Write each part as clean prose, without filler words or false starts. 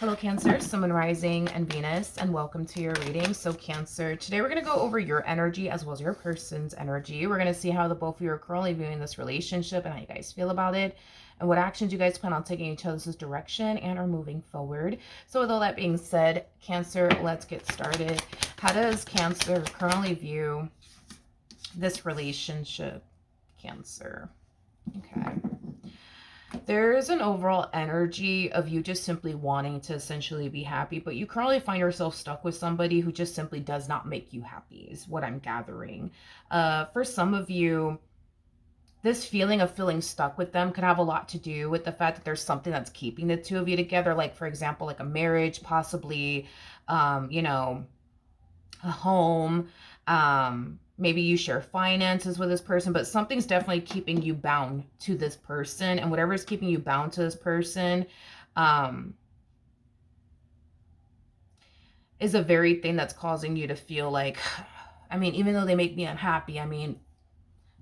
Hello Cancer, Sun, Moon, Rising, and Venus, and welcome to your reading. So Cancer, today we're going to go over your energy as well as your person's energy. We're going to see how the both of you are currently viewing this relationship and how you guys feel about it, and what actions you guys plan on taking each other's direction and are moving forward. So with all that being said, Cancer, let's get started. How does Cancer currently view this relationship? Cancer. Okay. There is an overall energy of you just simply wanting to essentially be happy, but you currently find yourself stuck with somebody who just simply does not make you happy, is what I'm gathering. For some of you, this feeling of feeling stuck with them could have a lot to do with the fact that there's something that's keeping the two of you together. Like, for example, like a marriage, possibly, a home, maybe you share finances with this person, but something's definitely keeping you bound to this person, and whatever is keeping you bound to this person is a very thing that's causing you to feel like, I mean, even though they make me unhappy, I mean,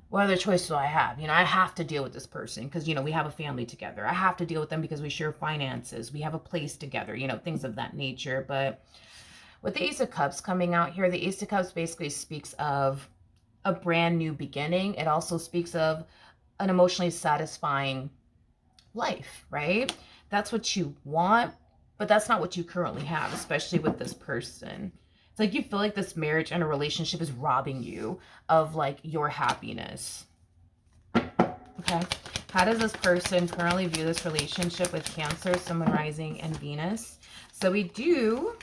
what other choice do I have? I have to deal with this person because, we have a family together. I have to deal with them because we share finances. We have a place together, things of that nature. But with the Ace of Cups coming out here, the Ace of Cups basically speaks of a brand new beginning. It also speaks of an emotionally satisfying life, right? That's what you want, but that's not what you currently have, especially with this person. It's like you feel like this marriage and a relationship is robbing you of like your happiness. Okay. How does this person currently view this relationship with Cancer, Sun, Moon, Rising, and Venus? So we do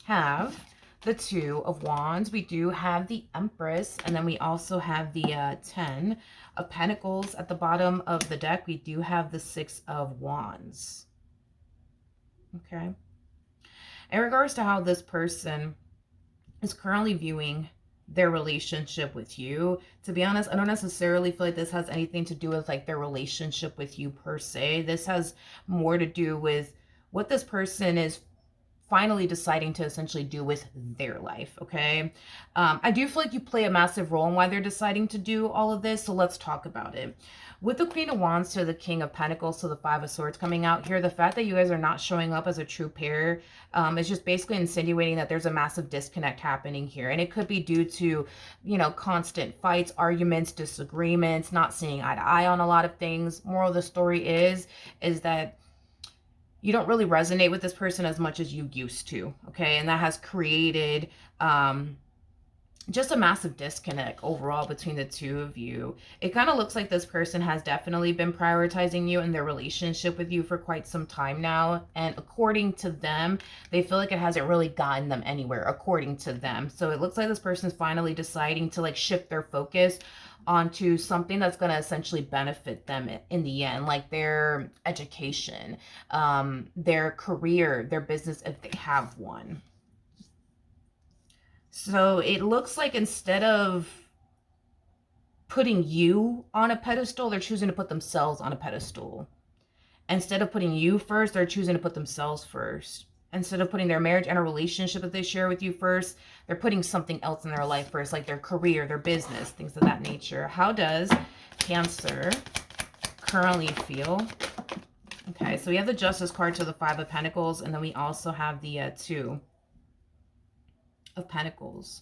have the Two of Wands, we do have the Empress, and then we also have the 10 of Pentacles. At the bottom of the deck, we do have the Six of Wands. Okay. In regards to how this person is currently viewing their relationship with you, to be honest, I don't necessarily feel like this has anything to do with like their relationship with you per se. This has more to do with what this person is finally deciding to essentially do with their life. Okay. I do feel like you play a massive role in why they're deciding to do all of this. So let's talk about it. With the Queen of Wands to the King of Pentacles to the Five of Swords coming out here, the fact that you guys are not showing up as a true pair is just basically insinuating that there's a massive disconnect happening here. And it could be due to, constant fights, arguments, disagreements, not seeing eye to eye on a lot of things. Moral of the story is that you don't really resonate with this person as much as you used to, okay? And that has created just a massive disconnect overall between the two of you. It kind of looks like this person has definitely been prioritizing you in their relationship with you for quite some time now. And according to them, they feel like it hasn't really gotten them anywhere, according to them. So it looks like this person's finally deciding to like shift their focus onto something that's going to essentially benefit them in the end, like their education, their career, their business, if they have one. So it looks like instead of putting you on a pedestal, they're choosing to put themselves on a pedestal. Instead of putting you first, they're choosing to put themselves first. Instead of putting their marriage and a relationship that they share with you first, they're putting something else in their life first, like their career, their business, things of that nature. How does Cancer currently feel? Okay, so we have the Justice card to the Five of Pentacles, and then we also have the Two of Pentacles.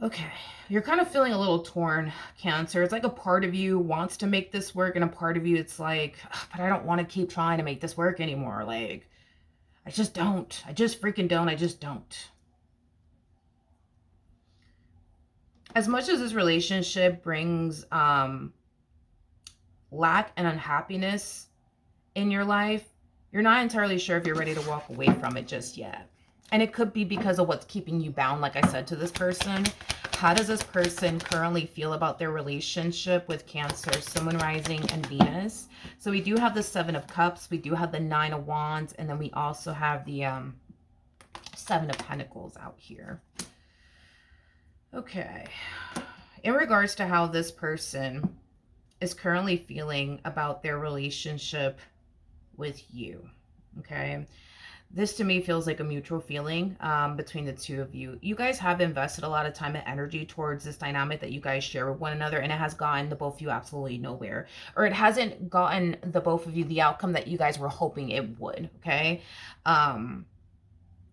Okay, you're kind of feeling a little torn, Cancer. It's like a part of you wants to make this work, and a part of you, it's like, but I don't want to keep trying to make this work anymore. Like, I just don't. I just freaking don't. I just don't. As much as this relationship brings lack and unhappiness in your life, you're not entirely sure if you're ready to walk away from it just yet. And it could be because of what's keeping you bound, like I said, to this person. How does this person currently feel about their relationship with Cancer, Sun, Moon, Rising, and Venus? So we do have the Seven of Cups. We do have the Nine of Wands. And then we also have the Seven of Pentacles out here. Okay. In regards to how this person is currently feeling about their relationship with you. Okay. This to me feels like a mutual feeling between the two of you. You guys have invested a lot of time and energy towards this dynamic that you guys share with one another, and it has gotten the both of you absolutely nowhere. Or it hasn't gotten the both of you the outcome that you guys were hoping it would, okay? Um,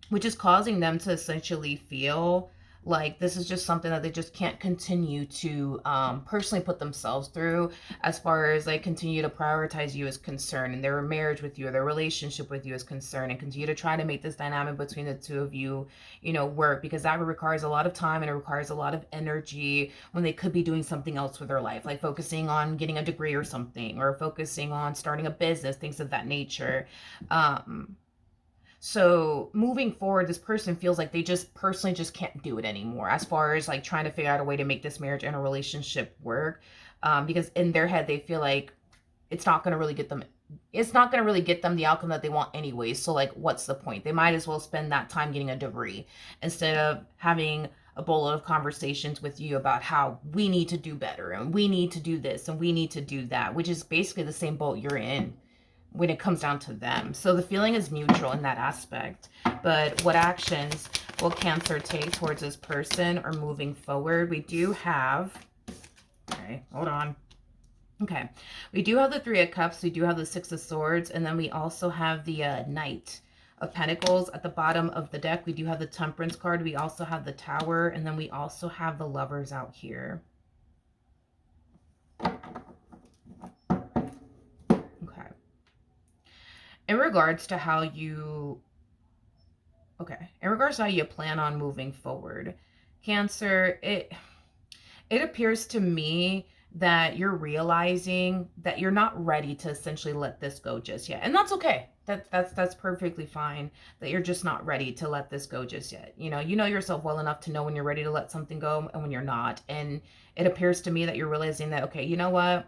which is causing them to essentially feel like this is just something that they just can't continue to personally put themselves through, as far as like continue to prioritize you as concerned, and their marriage with you or their relationship with you is concerned, and continue to try to make this dynamic between the two of you, you know, work, because that requires a lot of time and it requires a lot of energy when they could be doing something else with their life, like focusing on getting a degree or something, or focusing on starting a business, things of that nature. So moving forward, this person feels like they just personally just can't do it anymore, as far as like trying to figure out a way to make this marriage and a relationship work. Because in their head, they feel like it's not going to really get them, it's not going to really get them the outcome that they want anyway. So like, what's the point? They might as well spend that time getting a degree instead of having a bowl of conversations with you about how we need to do better and we need to do this and we need to do that, which is basically the same boat you're in when it comes down to them. So the feeling is neutral in that aspect. But what actions will Cancer take towards this person or moving forward? We do have, okay, hold on. Okay, we do have the Three of Cups, we do have the Six of Swords, and then we also have the Knight of Pentacles at the bottom of the deck. We do have the Temperance card, we also have the Tower, and then we also have the Lovers out here. Okay. In regards to how you, in regards to how you plan on moving forward, Cancer, it appears to me that you're realizing that you're not ready to essentially let this go just yet. And that's okay. That's perfectly fine, that you're just not ready to let this go just yet. You know yourself well enough to know when you're ready to let something go and when you're not. And it appears to me that you're realizing that, okay, you know what?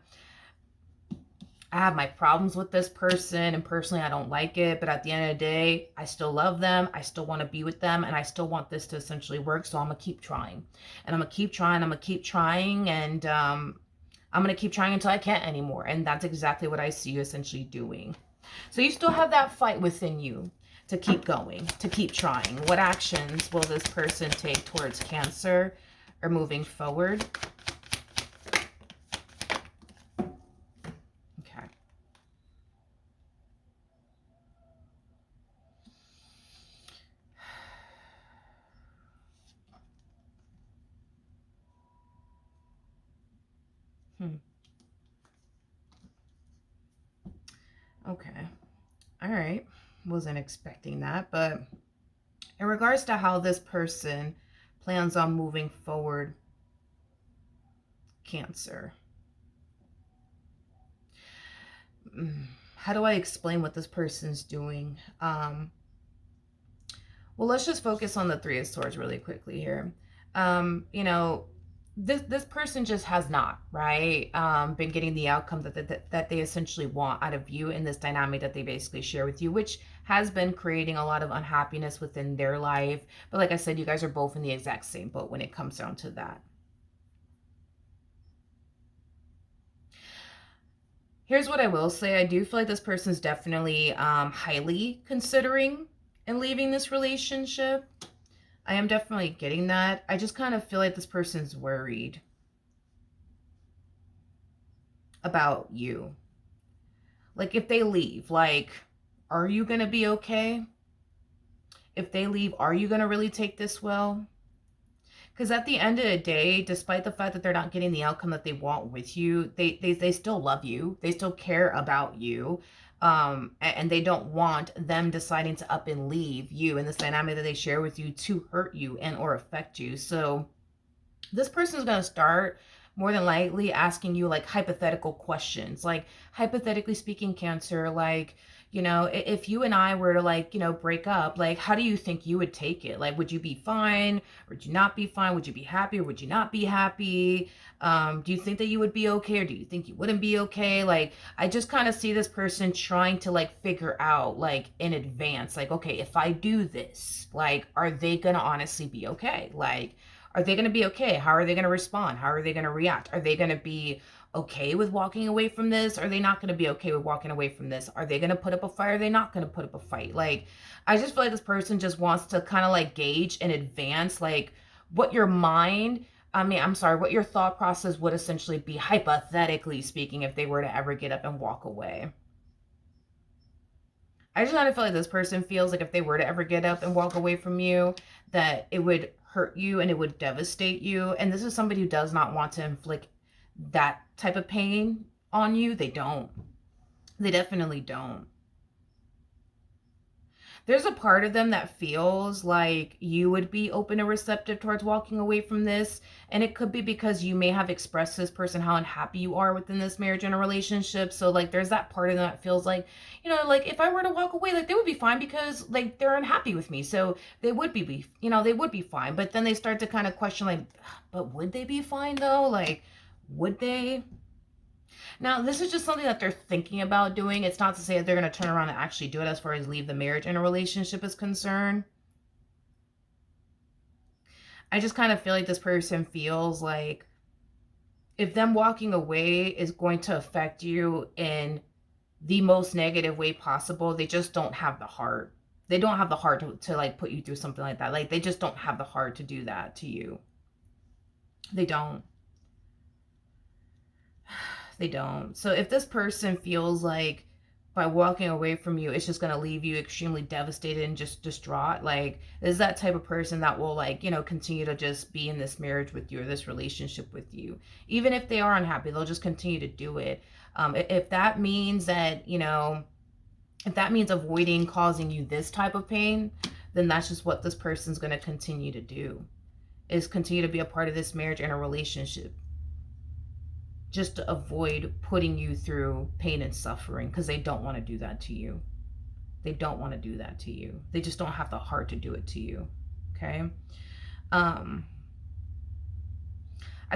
I have my problems with this person and personally I don't like it, but at the end of the day, I still love them. I still want to be with them and I still want this to essentially work. So I'm going to keep trying and I'm going to keep trying. I'm going to keep trying and I'm going to keep trying until I can't anymore. And that's exactly what I see you essentially doing. So you still have that fight within you to keep going, to keep trying. What actions will this person take towards Cancer or moving forward? Okay. All right. Wasn't expecting that, but in regards to how this person plans on moving forward, Cancer. How do I explain what this person's doing? Well, let's just focus on the Three of Swords really quickly here. You know, this person just has not, right, been getting the outcome that they essentially want out of you in this dynamic that they basically share with you, which has been creating a lot of unhappiness within their life. But like I said, you guys are both in the exact same boat when it comes down to that. Here's what I will say. I do feel like this person's definitely highly considering and leaving this relationship. I am definitely getting that. I just kind of feel like this person's worried about you. Like if they leave, like, are you going to be okay? If they leave, are you going to really take this well? Because at the end of the day, despite the fact that they're not getting the outcome that they want with you, they still love you. They still care about you. And they don't want them deciding to up and leave you and this dynamic that they share with you to hurt you and or affect you. So this person is going to start more than likely asking you like hypothetical questions, like hypothetically speaking, Cancer, like, you know, if you and I were to like, you know, break up, like, how do you think you would take it? Like, would you be fine or would you not be fine? Would you be happy or would you not be happy? Do you think that you would be okay or do you think you wouldn't be okay? Like, I just kind of see this person trying to like figure out like in advance, like, okay, if I do this, like, are they going to honestly be okay? Like, are they going to be okay? How are they going to respond? How are they going to react? Are they going to be okay with walking away from this? Are they not going to be okay with walking away from this? Are they going to put up a fight? Are they not going to put up a fight? Like, I just feel like this person just wants to kind of like gauge in advance, like what your mind, I'm sorry, what your thought process would essentially be, hypothetically speaking, if they were to ever get up and walk away. I just kind of feel like this person feels like if they were to ever get up and walk away from you, that it would hurt you and it would devastate you. And this is somebody who does not want to inflict that type of pain on you. They don't. They definitely don't. There's a part of them that feels like you would be open and receptive towards walking away from this. And it could be because you may have expressed to this person how unhappy you are within this marriage and a relationship. So like there's that part of them that feels like, you know, like if I were to walk away, like they would be fine because like they're unhappy with me. So they would be, you know, they would be fine. But then they start to kind of question like, but would they be fine though? Like, would they? Now, this is just something that they're thinking about doing. It's not to say that they're going to turn around and actually do it as far as leave the marriage and a relationship is concerned. I just kind of feel like this person feels like if them walking away is going to affect you in the most negative way possible, they just don't have the heart. They don't have the heart to like put you through something like that. Like they just don't have the heart to do that to you. They don't. They don't. So if this person feels like by walking away from you, it's just going to leave you extremely devastated and just distraught, like is that type of person that will like, you know, continue to just be in this marriage with you or this relationship with you. Even if they are unhappy, they'll just continue to do it. If that means that, you know, if that means avoiding causing you this type of pain, then that's just what this person's going to continue to do, is continue to be a part of this marriage and a relationship, just to avoid putting you through pain and suffering, because they don't want to do that to you. They don't want to do that to you. They just don't have the heart to do it to you. Okay? I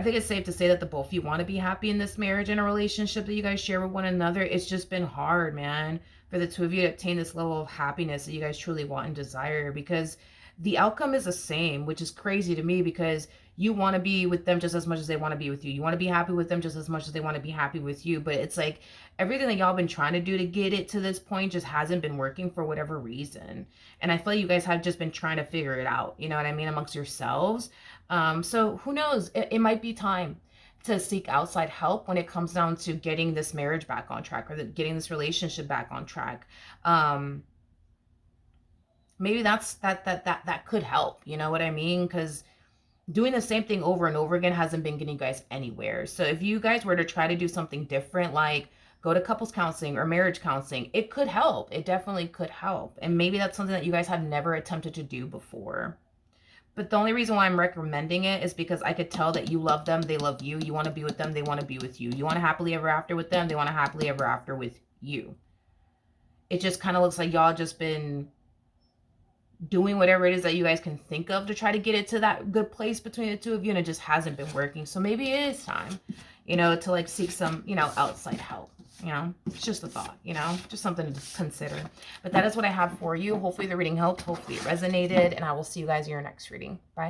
think it's safe to say that the both of you want to be happy in this marriage and a relationship that you guys share with one another. It's just been hard, man, for the two of you to attain this level of happiness that you guys truly want and desire, because the outcome is the same, which is crazy to me, because you want to be with them just as much as they want to be with you. You want to be happy with them just as much as they want to be happy with you. But it's like everything that y'all been trying to do to get it to this point just hasn't been working for whatever reason. And I feel like you guys have just been trying to figure it out, you know what I mean, amongst yourselves. So who knows? It might be time to seek outside help when it comes down to getting this marriage back on track, or getting this relationship back on track. Maybe that could help, you know what I mean? Because doing the same thing over and over again hasn't been getting you guys anywhere. So if you guys were to try to do something different, like go to couples counseling or marriage counseling, it could help. It definitely could help. And maybe that's something that you guys have never attempted to do before. But the only reason why I'm recommending it is because I could tell that you love them, they love you. You want to be with them, they want to be with you. You want to happily ever after with them, they want to happily ever after with you. It just kind of looks like y'all just been doing whatever it is that you guys can think of to try to get it to that good place between the two of you, and it just hasn't been working. So maybe it is time, you know, to like seek some, you know, outside help. You know, it's just a thought, you know, just something to consider. But that is what I have for you. Hopefully the reading helped. Hopefully it resonated, and I will see you guys in your next reading. Bye.